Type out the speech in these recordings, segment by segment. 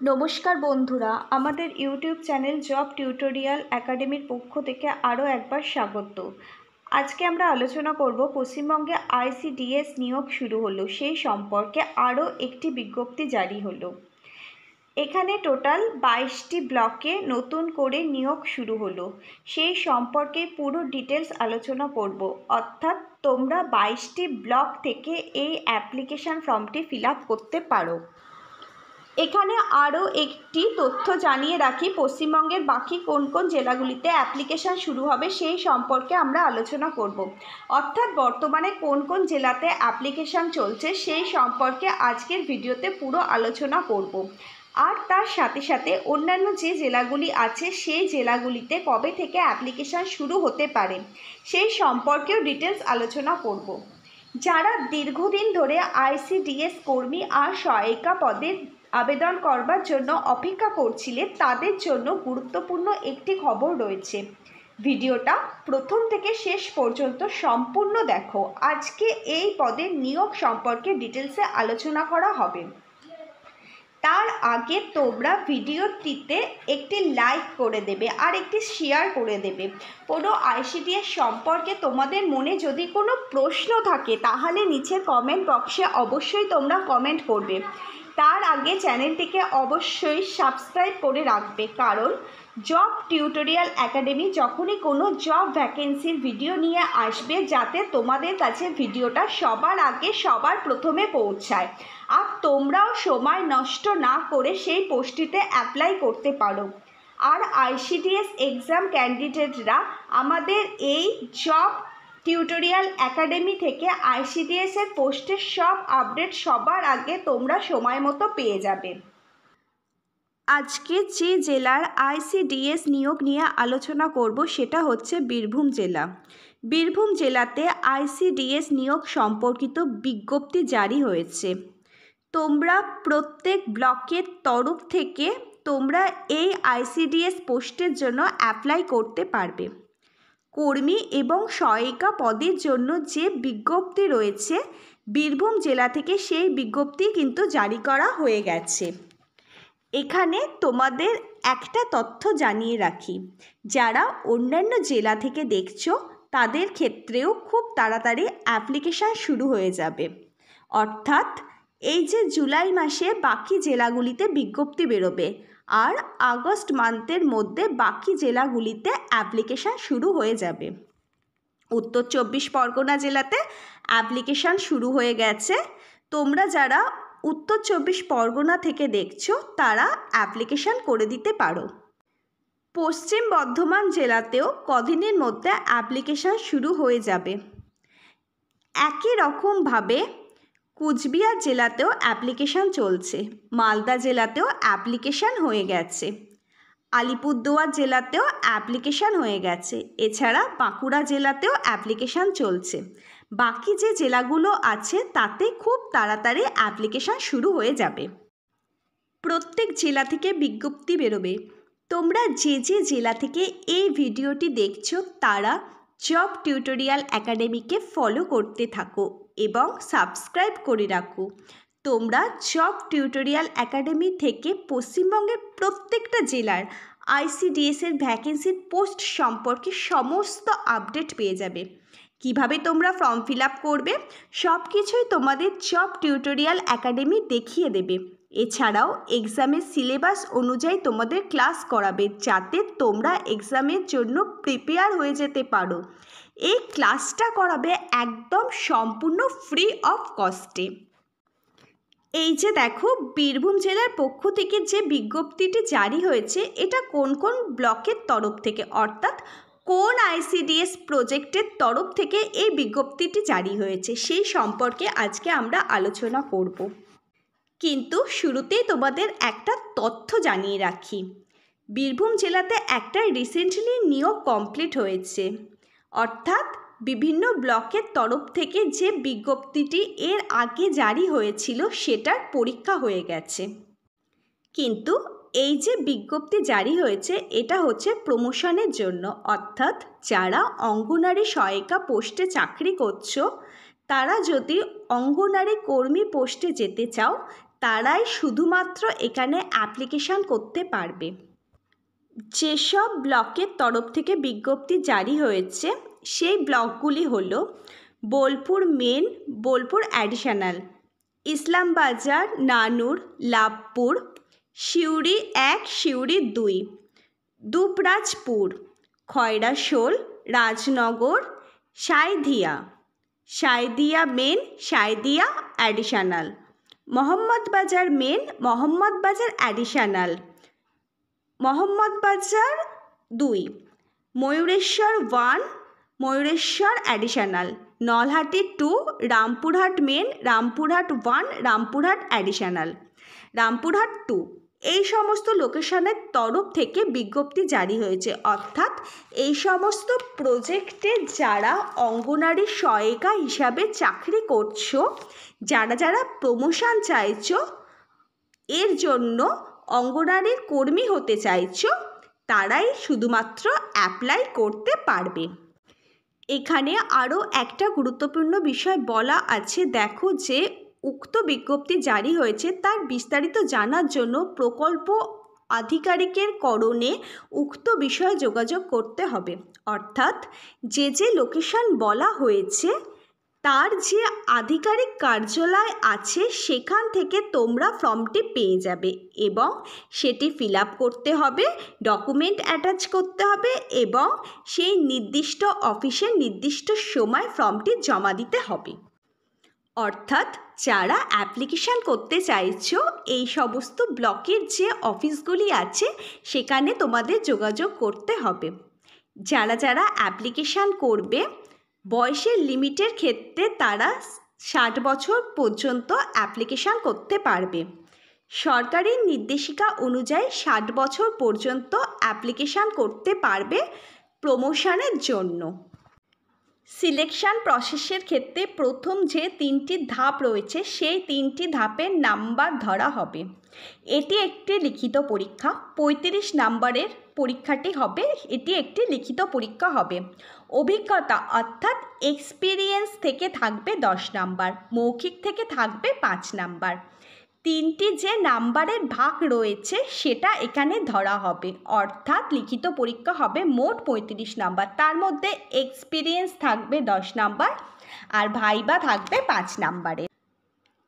নমস্কার বন্ধুরা, আমাদের ইউটিউব চ্যানেল জব টিউটোরিয়াল একাডেমির পক্ষ থেকে আরও একবার স্বাগত। আজকে আমরা আলোচনা করব পশ্চিমবঙ্গে আইসিডিএস নিয়োগ শুরু হলো সেই সম্পর্কে আরও একটি বিজ্ঞপ্তি জারি হলো। এখানে টোটাল 22টি ব্লকে নতুন করে নিয়োগ শুরু হলো, সেই সম্পর্কে পুরো ডিটেলস আলোচনা করব। অর্থাৎ তোমরা 22টি ব্লক থেকে এই অ্যাপ্লিকেশান ফর্মটি ফিল আপ করতে পারো। এখানে আরও একটি তথ্য জানিয়ে রাখি, পশ্চিমবঙ্গের বাকি কোন কোন জেলাগুলিতে অ্যাপ্লিকেশান শুরু হবে সেই সম্পর্কে আমরা আলোচনা করব। অর্থাৎ বর্তমানে কোন কোন জেলাতে অ্যাপ্লিকেশান চলছে সেই সম্পর্কে আজকের ভিডিওতে পুরো আলোচনা করব। আর তার সাথে সাথে অন্যান্য যে জেলাগুলি আছে সেই জেলাগুলিতে কবে থেকে অ্যাপ্লিকেশান শুরু হতে পারে সেই সম্পর্কেও ডিটেলস আলোচনা করব। যারা দীর্ঘদিন ধরে আইসিডিএস কর্মী আর সহায়িকা পদের আবেদন করবার জন্য অপেক্ষা করছিলেন তাদের জন্য গুরুত্বপূর্ণ একটি খবর রয়েছে। ভিডিওটা প্রথম থেকে শেষ পর্যন্ত সম্পূর্ণ দেখো। আজকে এই পদের নিয়োগ সম্পর্কে ডিটেলসে আলোচনা করা হবে। তার আগে তোমরা ভিডিওটিতে একটি লাইক করে দেবে আর একটি শেয়ার করে দেবে। কোনো আইসিডিএস সম্পর্কে তোমাদের মনে যদি কোনো প্রশ্ন থাকে তাহলে নিচের কমেন্ট বক্সে অবশ্যই তোমরা কমেন্ট করবে। তার আগে চ্যানেলটিকে অবশ্যই সাবস্ক্রাইব করে রাখবে, কারণ জব টিউটোরিয়াল একাডেমি যখনই কোনো জব ভ্যাকেন্সির ভিডিও নিয়ে আসবে যাতে তোমাদের কাছে ভিডিওটা সবার আগে সবার প্রথমে পৌঁছায় আর তোমরাও সময় নষ্ট না করে সেই পোস্টটিতে অ্যাপ্লাই করতে পারো। আর আইসিডিএস এক্সাম ক্যান্ডিডেটরা আমাদের এই জব টিউটোরিয়াল একাডেমি থেকে আইসিডিএস এর পোস্টের সব আপডেট সবার আগে তোমরা সময় মতো পেয়ে যাবে। আজকে যে জেলার আইসিডিএস নিয়োগ নিয়ে আলোচনা করব সেটা হচ্ছে বীরভূম জেলা। বীরভূম জেলাতে আইসিডিএস নিয়োগ সম্পর্কিত বিজ্ঞপ্তি জারি হয়েছে। তোমরা প্রত্যেক ব্লকের তরফ থেকে তোমরা এই আইসিডিএস পোস্টের জন্য অ্যাপ্লাই করতে পারবে। কর্মী এবং সহায়িকা পদের জন্য যে বিজ্ঞপ্তি রয়েছে বীরভূম জেলা থেকে সেই বিজ্ঞপ্তি কিন্তু জারি করা হয়ে গেছে। এখানে তোমাদের একটা তথ্য জানিয়ে রাখি, যারা অন্যান্য জেলা থেকে দেখছো তাদের ক্ষেত্রেও খুব তাড়াতাড়ি অ্যাপ্লিকেশান শুরু হয়ে যাবে। অর্থাৎ এই যে জুলাই মাসে বাকি জেলাগুলিতে বিজ্ঞপ্তি বেরোবে আর আগস্ট মান্থের মধ্যে বাকি জেলাগুলিতে অ্যাপ্লিকেশান শুরু হয়ে যাবে। উত্তর 24 পরগনা জেলাতে অ্যাপ্লিকেশান শুরু হয়ে গেছে। তোমরা যারা উত্তর 24 পরগনা থেকে দেখছো তারা অ্যাপ্লিকেশান করে দিতে পারো। পশ্চিম বর্ধমান জেলাতেও কদিনের মধ্যে অ্যাপ্লিকেশান শুরু হয়ে যাবে। একই রকমভাবে কুচবিহার জেলাতেও অ্যাপ্লিকেশান চলছে, মালদা জেলাতেও অ্যাপ্লিকেশান হয়ে গেছে, আলিপুরদুয়ার জেলাতেও অ্যাপ্লিকেশান হয়ে গেছে, এছাড়া বাঁকুড়া জেলাতেও অ্যাপ্লিকেশান চলছে। বাকি যে জেলাগুলো আছে তাতে খুব তাড়াতাড়ি অ্যাপ্লিকেশান শুরু হয়ে যাবে। প্রত্যেক জেলা থেকে বিজ্ঞপ্তি বেরোবে। তোমরা যে যে জেলা থেকে এই ভিডিওটি দেখছো তারা জব টিউটোরিয়াল একাডেমিকে ফলো করতে থাকো এবং সাবস্ক্রাইব করে রাখো। তোমরা জব টিউটোরিয়াল একাডেমি থেকে পশ্চিমবঙ্গের প্রত্যেকটা জেলার আইসিডিএসের ভ্যাকেন্সির পোস্ট সম্পর্কে সমস্ত আপডেট পেয়ে যাবে। কিভাবে তোমরা ফর্ম ফিল আপ করবে সব কিছুই তোমাদের জব টিউটোরিয়াল একাডেমি দেখিয়ে দেবে। এছাড়াও এক্সামের সিলেবাস অনুযায়ী তোমাদের ক্লাস করাবে যাতে তোমরা এক্সামের জন্য প্রিপেয়ার হয়ে যেতে পারো। এই ক্লাসটা করাবে একদম সম্পূর্ণ ফ্রি অফ কস্টে। এই যে দেখো বীরভূম জেলার পক্ষ থেকে যে বিজ্ঞপ্তিটি জারি হয়েছে এটা কোন কোন ব্লকের তরফ থেকে, অর্থাৎ কোন আইসিডিএস প্রজেক্টের তরফ থেকে এই বিজ্ঞপ্তিটি জারি হয়েছে সেই সম্পর্কে আজকে আমরা আলোচনা করব। কিন্তু শুরুতেই তোমাদের একটা তথ্য জানিয়ে রাখি, বীরভূম জেলাতে একটা রিসেন্টলি নিয়োগ কমপ্লিট হয়েছে। অর্থাৎ বিভিন্ন ব্লকের তরফ থেকে যে বিজ্ঞপ্তিটি এর আগে জারি হয়েছিল সেটার পরীক্ষা হয়ে গেছে। কিন্তু এই যে বিজ্ঞপ্তি জারি হয়েছে এটা হচ্ছে প্রমোশনের জন্য, অর্থাৎ যারা অঙ্গনারী সহায়িকা পোস্টে চাকরি করছো তারা যদি অঙ্গনারী কর্মী পোস্টে যেতে চাও তারাই শুধুমাত্র এখানে অ্যাপ্লিকেশান করতে পারবে। যেসব ব্লকের তরফ থেকে বিজ্ঞপ্তি জারি হয়েছে সেই ব্লকগুলি হলো Bolpur main, Bolpur additional, Islambazar, Nanoor, Labhpur, Suri 1, Suri 2, Dubrajpur, Khoyrasol, Rajnagar, Sainthia main, Sainthia additional, Mohammadbazar main, Mohammadbazar additional, Mohammadbazar 2, Mayureswar 1, Mayureswar additional, Nalhati 2, Rampurhat main, Rampurhat 1, Rampurhat additional, Rampurhat 2। এই সমস্ত লোকেশনের তরফ থেকে বিজ্ঞপ্তি জারি হয়েছে। অর্থাৎ এই সমস্ত প্রজেক্টে যারা অঙ্গনারী সহায়িকা হিসাবে চাকরি করছো, যারা প্রমোশন চাইছো, এর জন্য অঙ্গনারীর কর্মী হতে চাইছো, তারাই শুধুমাত্র অ্যাপ্লাই করতে পারবে। এখানে আরও একটা গুরুত্বপূর্ণ বিষয় বলা আছে। দেখো, যে উক্ত বিজ্ঞপ্তি জারি হয়েছে তার বিস্তারিত জানার জন্য প্রকল্প আধিকারিকের করণে উক্ত বিষয়ে যোগাযোগ করতে হবে। অর্থাৎ যে লোকেশন বলা হয়েছে তার যে আধিকারিক কার্যালয় আছে সেখান থেকে তোমরা ফর্মটি পেয়ে যাবে এবং সেটি ফিল আপ করতে হবে, ডকুমেন্ট অ্যাটাচ করতে হবে এবং সেই নির্দিষ্ট অফিসের নির্দিষ্ট সময় ফর্মটি জমা দিতে হবে। অর্থাৎ যারা অ্যাপ্লিকেশান করতে চাইছো এই সমস্ত ব্লকের যে অফিসগুলি আছে সেখানে তোমাদের যোগাযোগ করতে হবে। যারা অ্যাপ্লিকেশান করবে বয়সের লিমিটের ক্ষেত্রে তারা 60 বছর পর্যন্ত অ্যাপ্লিকেশান করতে পারবে। সরকারি নির্দেশিকা অনুযায়ী 60 বছর পর্যন্ত অ্যাপ্লিকেশান করতে পারবে প্রমোশনের জন্য। সিলেকশন প্রসেসের ক্ষেত্রে প্রথম যে 3টি ধাপ রয়েছে সেই 3টি ধাপের নাম্বার ধরা হবে। এটি একটি লিখিত পরীক্ষা, 35 নম্বরের পরীক্ষাটি হবে। এটি একটি লিখিত পরীক্ষা হবে। অভিজ্ঞতা অর্থাৎ এক্সপিরিয়েন্স থেকে থাকবে 10 নাম্বার, মৌখিক থেকে থাকবে 5 নাম্বার। 3টি যে নাম্বারের ভাগ রয়েছে সেটা এখানে ধরা হবে। অর্থাৎ লিখিত পরীক্ষা হবে মোট 35 নাম্বার, তার মধ্যে এক্সপিরিয়েন্স থাকবে 10 নাম্বার আর ভাইবা থাকবে 5 নাম্বারের।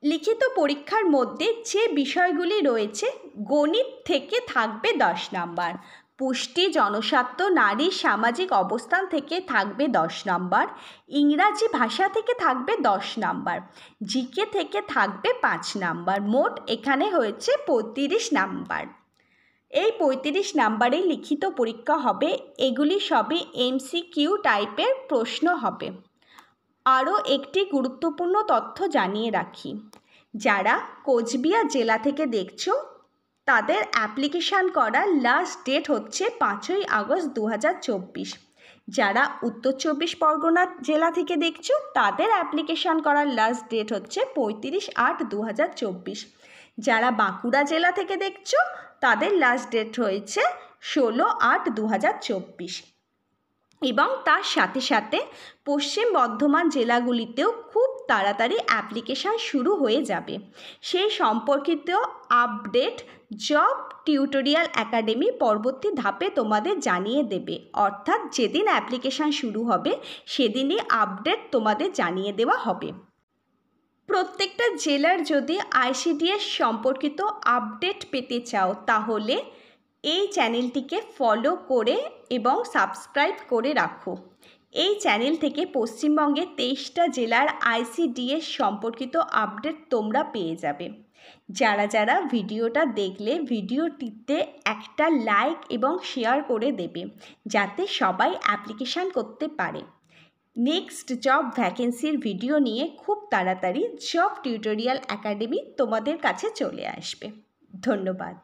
লিখিত পরীক্ষার মধ্যে যে বিষয়গুলি রয়েছে, গণিত থেকে থাকবে 10 নাম্বার, পুষ্টি, জনস্বাস্থ্য, নারী সামাজিক অবস্থান থেকে থাকবে 10 নাম্বার, ইংরাজি ভাষা থেকে থাকবে 10 নাম্বার, জিকে থেকে থাকবে 5 নাম্বার। মোট এখানে হয়েছে 35 নাম্বার। এই 35 নাম্বারে লিখিত পরীক্ষা হবে। এগুলি সবই MCQ টাইপের প্রশ্ন হবে। আরও একটি গুরুত্বপূর্ণ তথ্য জানিয়ে রাখি, যারা কোচবিহার জেলা থেকে দেখছো তাদের অ্যাপ্লিকেশান করার লাস্ট ডেট হচ্ছে 5ই আগস্ট 2024। যারা উত্তর 24 পরগনা জেলা থেকে দেখছো তাদের অ্যাপ্লিকেশান করার লাস্ট ডেট হচ্ছে 35/8/2024। যারা বাঁকুড়া জেলা থেকে দেখছো তাদের লাস্ট ডেট হয়েছে 16/8/2024। এবং তার সাথে সাথে পশ্চিম বর্ধমান জেলাগুলিতেও খুব তাড়াতাড়ি অ্যাপ্লিকেশান শুরু হয়ে যাবে। সেই সম্পর্কিত আপডেট জব টিউটোরিয়াল একাডেমি পরবর্তী ধাপে তোমাদের জানিয়ে দেবে। অর্থাৎ যেদিন অ্যাপ্লিকেশান শুরু হবে সেদিনই আপডেট তোমাদের জানিয়ে দেওয়া হবে। প্রত্যেকটা জেলার যদি ICDS সম্পর্কিত আপডেট পেতে চাও তাহলে এই চ্যানেলটিকে ফলো করে এবং সাবস্ক্রাইব করে রাখো। এই চ্যানেল থেকে পশ্চিমবঙ্গের 23টা জেলার ICDS সম্পর্কিত আপডেট তোমরা পেয়ে যাবে। যারা ভিডিওটা দেখলে ভিডিওটিতে একটা লাইক এবং শেয়ার করে দেবে যাতে সবাই অ্যাপ্লিকেশান করতে পারে। নেক্সট জব ভ্যাকেন্সির ভিডিও নিয়ে খুব তাড়াতাড়ি জব টিউটোরিয়াল একাডেমি তোমাদের কাছে চলে আসবে। ধন্যবাদ।